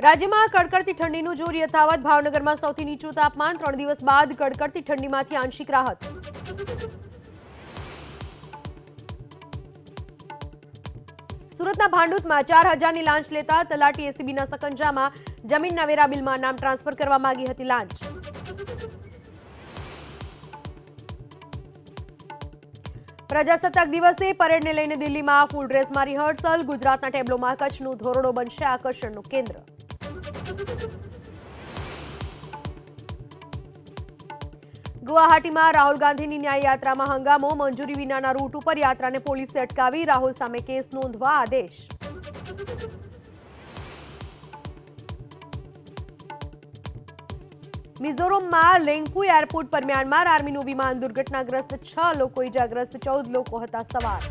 રાજ્યમાં કડકડતી ઠંડીનું જોર યથાવત. ભાવનગરમાં સૌથી નીચું તાપમાન. 3 દિવસ બાદ કડકડતી ઠંડીમાંથી આંશિક રાહત. સુરતના ભાંડુતમાં 4000ની લાંચ લેતા તલાટી એસીબીના સકંજામાં. જમીનના વેરા બિલમાં નામ ટ્રાન્સફર કરવા માંગી હતી લાંચ. પ્રજાસત્તાક દિવસે પરેડને લઈને દિલ્હીમાં ફૂલ ડ્રેસમાં રિહર્સલ. ગુજરાતના ટેબ્લોમાં કચ્છનું ધોરડો બનશે આકર્ષણનું કેન્દ્ર. ગુવાહાટીમાં રાહુલ ગાંધીની ન્યાય યાત્રામાં હંગામો. મંજૂરી વિનાના રૂટ ઉપર યાત્રાને પોલીસે અટકાવી. રાહુલ સામે કેસ નોંધવા આદેશ. મિઝોરમમાં લેંગપુઈ એરપોર્ટ પર મ્યાનમાર આર્મીનું વિમાન દુર્ઘટનાગ્રસ્ત. 6 લોકો ઇજાગ્રસ્ત, 14 લોકો હતા સવાર.